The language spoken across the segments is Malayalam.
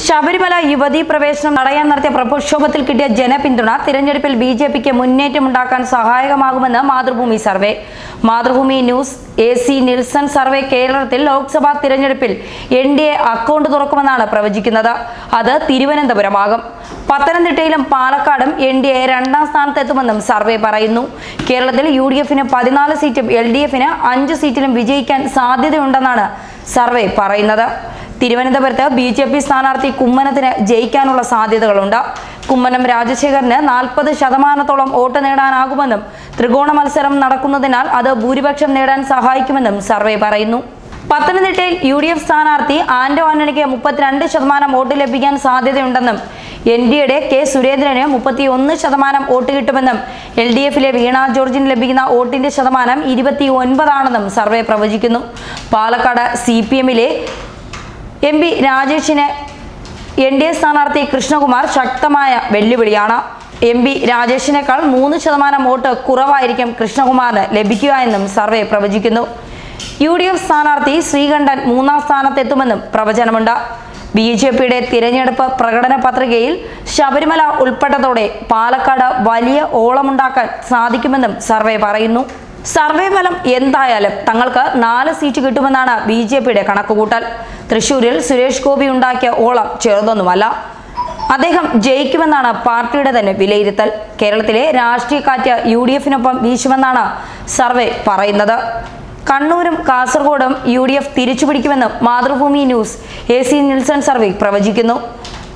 ശബരിമല യുവതീ പ്രവേശനം തടയാൻ നടത്തിയ പ്രക്ഷോഭത്തിൽ കിട്ടിയ ജനപിന്തുണ തിരഞ്ഞെടുപ്പിൽ ബിജെപിക്ക് മുന്നേറ്റമുണ്ടാക്കാൻ സഹായകമാകുമെന്ന് Mathrubhumi survey. Mathrubhumi news AC Nielsen survey കേരളത്തിൽ ലോക്സഭാ തിരഞ്ഞെടുപ്പിൽ NDA അക്കൗണ്ട് തുറക്കുമെന്നാണ് പ്രവചിക്കുന്നത്. അത് തിരുവനന്തപുരമാകും. പത്തനംതിട്ടയിലും പാലക്കാടും NDA രണ്ടാം സ്ഥാനത്തെത്തുമെന്നും സർവേ പറയുന്നു. കേരളത്തിൽ UDF-ന് 14 സീറ്റും LDF-ന് 5 സീറ്റിലും വിജയിക്കാൻ സാധ്യതയുണ്ടെന്നാണ് സർവേ പറയുന്നത്. തിരുവനന്തപുരത്ത് BJP സ്ഥാനാർത്ഥി കുമ്മനത്തിന് ജയിക്കാനുള്ള സാധ്യതകളുണ്ട്. കുമ്മനം രാജശേഖരന് 40% വോട്ട് നേടാനാകുമെന്നും ത്രികോണ മത്സരം നടക്കുന്നതിനാൽ അത് ഭൂരിപക്ഷം നേടാൻ സഹായിക്കുമെന്നും സർവേ പറയുന്നു. പത്തനംതിട്ടയിൽ UDF സ്ഥാനാർത്ഥി ആന്റോ ആന്റണിക്ക് 32% വോട്ട് ലഭിക്കാൻ സാധ്യതയുണ്ടെന്നും NDAയുടെ K സുരേന്ദ്രന് 31% വോട്ട് കിട്ടുമെന്നും LDF-ലെ വീണ ജോർജിന് ലഭിക്കുന്ന വോട്ടിന്റെ ശതമാനം 29 സർവേ പ്രവചിക്കുന്നു. പാലക്കാട് CPM-ലെ MP രാജേഷിന് NDA സ്ഥാനാർത്ഥി കൃഷ്ണകുമാർ ശക്തമായ വെല്ലുവിളിയാണ്. MP രാജേഷിനേക്കാൾ 3% വോട്ട് കുറവായിരിക്കും കൃഷ്ണകുമാറിന് ലഭിക്കുക എന്നും സർവേ പ്രവചിക്കുന്നു. UDF സ്ഥാനാർത്ഥി ശ്രീകണ്ഠൻ 3-ാം സ്ഥാനത്തെത്തുമെന്നും പ്രവചനമുണ്ട്. BJPയുടെ തിരഞ്ഞെടുപ്പ് പ്രകടന പത്രികയിൽ ശബരിമല ഉൾപ്പെട്ടതോടെ പാലക്കാട് വലിയ ഓളമുണ്ടാക്കാൻ സാധിക്കുമെന്നും സർവേ പറയുന്നു. സർവേ ഫലം എന്തായാലും തങ്ങൾക്ക് 4 സീറ്റ് കിട്ടുമെന്നാണ് BJPയുടെ കണക്കുകൂട്ടൽ. തൃശൂരിൽ സുരേഷ് ഗോപി ഉണ്ടാക്കിയ ഓളം ചെറുതൊന്നുമല്ല. അദ്ദേഹം ജയിക്കുമെന്നാണ് പാർട്ടിയുടെ തന്നെ വിലയിരുത്തൽ. കേരളത്തിലെ രാഷ്ട്രീയ കാറ്റ് UDF-നൊപ്പം വീശുമെന്നാണ് സർവേ പറയുന്നത്. കണ്ണൂരും കാസർഗോഡും UDF തിരിച്ചുപിടിക്കുമെന്നും Mathrubhumi news AC Nielsen survey പ്രവചിക്കുന്നു.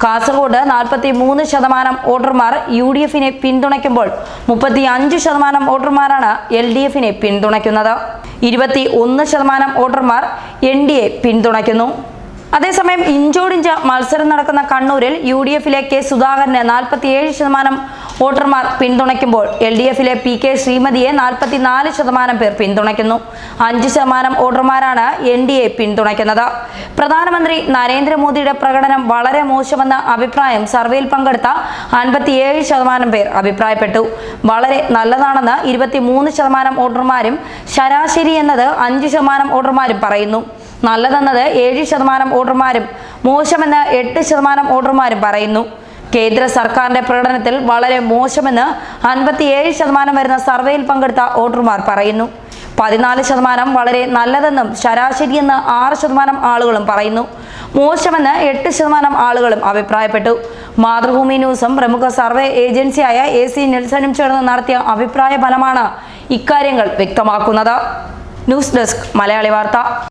കാസർഗോഡ് 43% വോട്ടർമാർ UDF-നെ പിന്തുണയ്ക്കുമ്പോൾ 35% വോട്ടർമാരാണ് LDF-നെ പിന്തുണയ്ക്കുന്നത്. 21% വോട്ടർമാർ NDA പിന്തുണയ്ക്കുന്നു. അതേസമയം ഇഞ്ചോടിഞ്ച് മത്സരം നടക്കുന്ന കണ്ണൂരിൽ UDF-ലെ K സുധാകരന് 47% വോട്ടർമാർ പിന്തുണയ്ക്കുമ്പോൾ LDF-ലെ PK ശ്രീമതിയെ 44% പേർ പിന്തുണയ്ക്കുന്നു. 5% വോട്ടർമാരാണ് NDA പിന്തുണയ്ക്കുന്നത്. പ്രധാനമന്ത്രി നരേന്ദ്രമോദിയുടെ പ്രകടനം വളരെ മോശമെന്ന അഭിപ്രായം സർവേയിൽ പങ്കെടുത്ത 57% പേർ അഭിപ്രായപ്പെട്ടു. വളരെ നല്ലതാണെന്ന് 23% വോട്ടർമാരും ശരാശരി എന്നത് 5% വോട്ടർമാരും പറയുന്നു. നല്ലതെന്നത് 7% വോട്ടർമാരും മോശമെന്ന് 8% വോട്ടർമാരും പറയുന്നു. കേന്ദ്ര സർക്കാരിന്റെ പ്രകടനത്തിൽ വളരെ മോശമെന്ന് 57% വരുന്ന സർവേയിൽ പങ്കെടുത്ത വോട്ടർമാർ പറയുന്നു. 14% വളരെ നല്ലതെന്നും ശരാശരിയെന്ന് 6% ആളുകളും പറയുന്നു. മോശമെന്ന് 8% ആളുകളും അഭിപ്രായപ്പെട്ടു. മാതൃഭൂമി ന്യൂസും പ്രമുഖ സർവേ ഏജൻസിയായ AC നിൽസണും ചേർന്ന് നടത്തിയ അഭിപ്രായ ഫലമാണ് ഇക്കാര്യങ്ങൾ വ്യക്തമാക്കുന്നത്. ന്യൂസ് ഡെസ്ക് മലയാളി വാർത്ത.